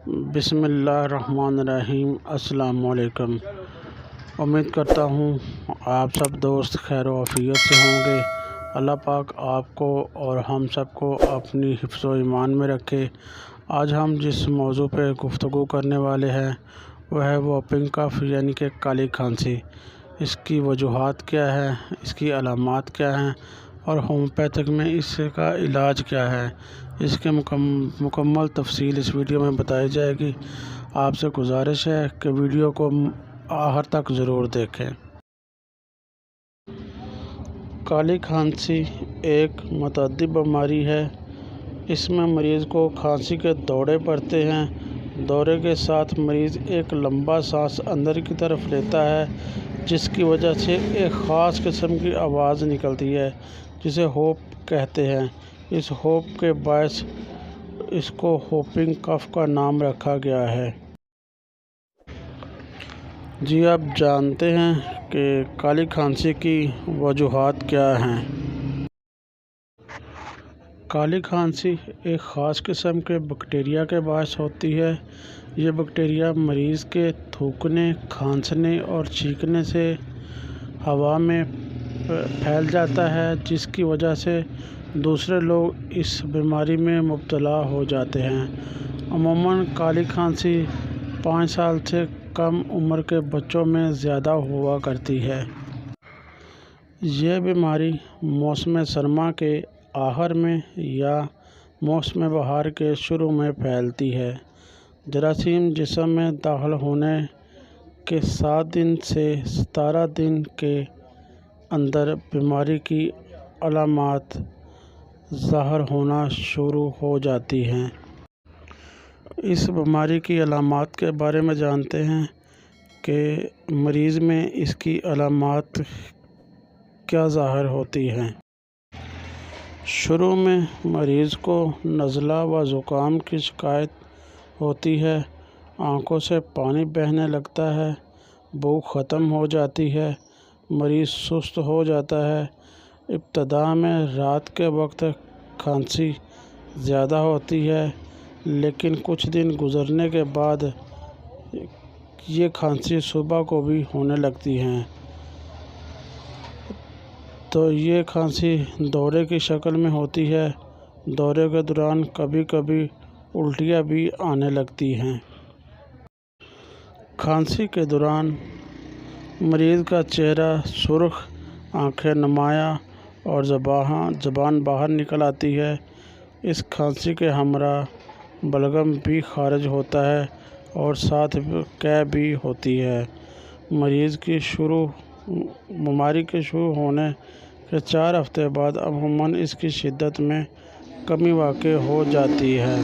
بسم اللہ الرحمن الرحیم۔ السلام علیکم۔ امید کرتا ہوں آپ سب دوست خیر و عافیت سے ہوں گے۔ اللہ پاک آپ کو اور ہم سب کو اپنی حفظ و ایمان میں رکھے۔ آج ہم جس موضوع پہ گفتگو کرنے والے ہیں وہ ہے وہوپنگ کف یعنی کہ کالی کھانسی۔ اس کی وجوہات کیا ہے، اس کی علامات کیا ہیں اور ہومیوپیتھک میں اس کا علاج کیا ہے، اس کے مکمل تفصیل اس ویڈیو میں بتائی جائے گی۔ آپ سے گزارش ہے کہ ویڈیو کو آخر تک ضرور دیکھیں۔ کالی کھانسی ایک متعدی بیماری ہے۔ اس میں مریض کو کھانسی کے دورے پڑتے ہیں۔ دورے کے ساتھ مریض ایک لمبا سانس اندر کی طرف لیتا ہے، جس کی وجہ سے ایک خاص قسم کی آواز نکلتی ہے جسے ہوپ کہتے ہیں۔ اس ہوپ کے باعث اس کو وہوپنگ کف کا نام رکھا گیا ہے۔ جی آپ جانتے ہیں کہ کالی کھانسی کی وجوہات کیا ہیں۔ کالی کھانسی ایک خاص قسم کے بیکٹیریا کے باعث ہوتی ہے۔ یہ بیکٹیریا مریض کے تھوکنے، کھانسنے اور چھینکنے سے ہوا میں پھیل جاتا ہے، جس کی وجہ سے دوسرے لوگ اس بیماری میں مبتلا ہو جاتے ہیں۔ عموماً کالی کھانسی 5 سال سے کم عمر کے بچوں میں زیادہ ہوا کرتی ہے۔ یہ بیماری موسم سرما کے آخر میں یا موسم بہار کے شروع میں پھیلتی ہے۔ جراثیم جسم میں داخل ہونے کے 7 دن سے 17 دن کے اندر بیماری کی علامات ظاہر ہونا شروع ہو جاتی ہیں۔ اس بیماری کی علامات کے بارے میں جانتے ہیں کہ مریض میں اس کی علامات کیا ظاہر ہوتی ہیں۔ شروع میں مریض کو نزلہ و زکام کی شکایت ہوتی ہے، آنکھوں سے پانی بہنے لگتا ہے، بھوک ختم ہو جاتی ہے، مریض سست ہو جاتا ہے۔ ابتدا میں رات کے وقت کھانسی زیادہ ہوتی ہے، لیکن کچھ دن گزرنے کے بعد یہ کھانسی صبح کو بھی ہونے لگتی ہے۔ تو یہ کھانسی دورے کی شکل میں ہوتی ہے۔ دورے کے دوران کبھی کبھی الٹیاں بھی آنے لگتی ہیں۔ کھانسی کے دوران مریض کا چہرہ سرخ، آنکھیں نمایاں اور زبان باہر نکل آتی ہے۔ اس کھانسی کے ہمراہ بلغم بھی خارج ہوتا ہے اور ساتھ قے بھی ہوتی ہے۔ بیماری کے شروع ہونے کے 4 ہفتے بعد عموماً اس کی شدت میں کمی واقع ہو جاتی ہے۔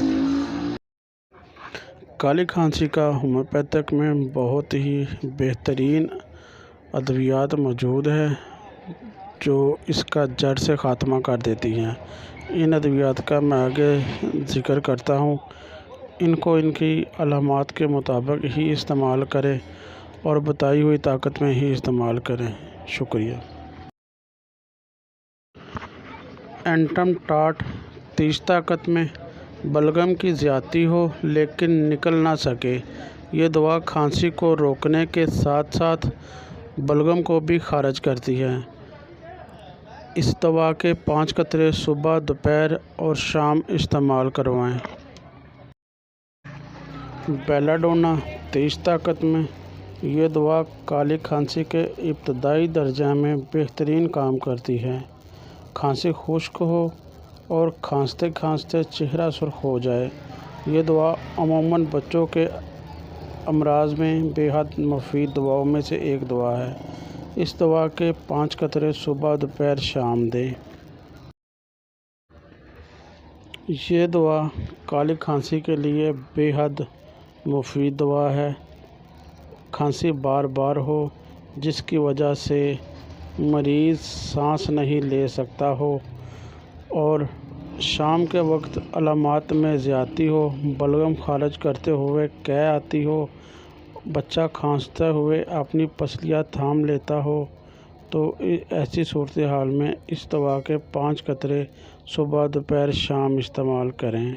کالی کھانسی کا ہومیوپیتھک میں بہت ہی بہترین ادویات موجود ہیں جو اس کا جڑ سے خاتمہ کر دیتی ہیں۔ ان ادویات کا میں آگے ذکر کرتا ہوں۔ ان کو ان کی علامات کے مطابق ہی استعمال کریں اور بتائی ہوئی طاقت میں ہی استعمال کریں۔ شکریہ۔ اینٹم ٹاٹ 30 طاقت میں بلغم کی زیادتی ہو لیکن نکل نہ سکے۔ یہ دوا کھانسی کو روکنے کے ساتھ ساتھ بلغم کو بھی خارج کرتی ہے۔ اس دوا کے 5 قطرے صبح، دوپہر اور شام استعمال کروائیں۔ بیلا ڈونا 30 طاقت میں یہ دوا کالی کھانسی کے ابتدائی درجہ میں بہترین کام کرتی ہے۔ کھانسی خشک ہو اور کھانستے کھانستے چہرہ سرخ ہو جائے۔ یہ دوا عموماً بچوں کے امراض میں بے حد مفید دواؤں میں سے ایک دوا ہے۔ اس دوا کے 5 قطرے صبح، دوپہر، شام دیں۔ یہ دوا کالی کھانسی کے لیے بے حد مفید دوا ہے۔ کھانسی بار بار ہو جس کی وجہ سے مریض سانس نہیں لے سکتا ہو اور شام کے وقت علامات میں زیادتی ہو، بلغم خارج کرتے ہوئے قے آتی ہو، بچہ کھانستے ہوئے اپنی پسلیاں تھام لیتا ہو، تو ایسی صورتحال میں اس دوا کے 5 قطرے صبح، دوپہر، شام استعمال کریں۔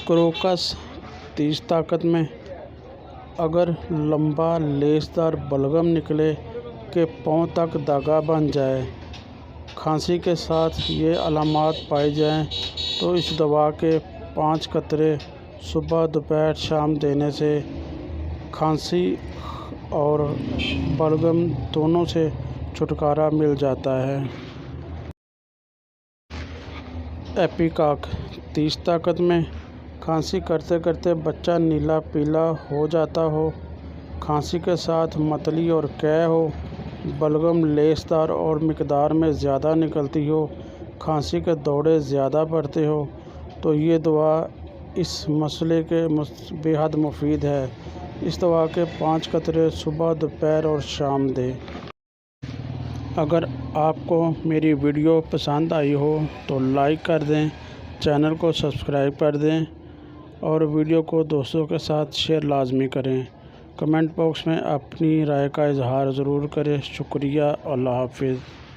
کروکس 30 طاقت میں اگر لمبا لیسدار بلغم نکلے کہ پاؤں تک داغا بن جائے، کھانسی کے ساتھ یہ علامات پائی جائیں تو اس دوا کے 5 قطرے صبح دوپہر شام دینے سے کھانسی اور بلغم دونوں سے چھٹکارا مل جاتا ہے۔ ایپیکاک 30 طاقت میں کھانسی کرتے کرتے بچہ نیلا پیلا ہو جاتا ہو، کھانسی کے ساتھ متلی اور قے ہو، بلغم لیسدار اور مقدار میں زیادہ نکلتی ہو، کھانسی کے دورے زیادہ پڑتے ہو تو یہ دوا اس مسئلے کے بے حد مفید ہے۔ اس دوا کے 5 قطرے صبح دوپہر اور شام دیں۔ اگر آپ کو میری ویڈیو پسند آئی ہو تو لائک کر دیں، چینل کو سبسکرائب کر دیں اور ویڈیو کو دوستوں کے ساتھ شیئر لازمی کریں۔ کمنٹ باکس میں اپنی رائے کا اظہار ضرور کریں۔ شکریہ۔ اللہ حافظ۔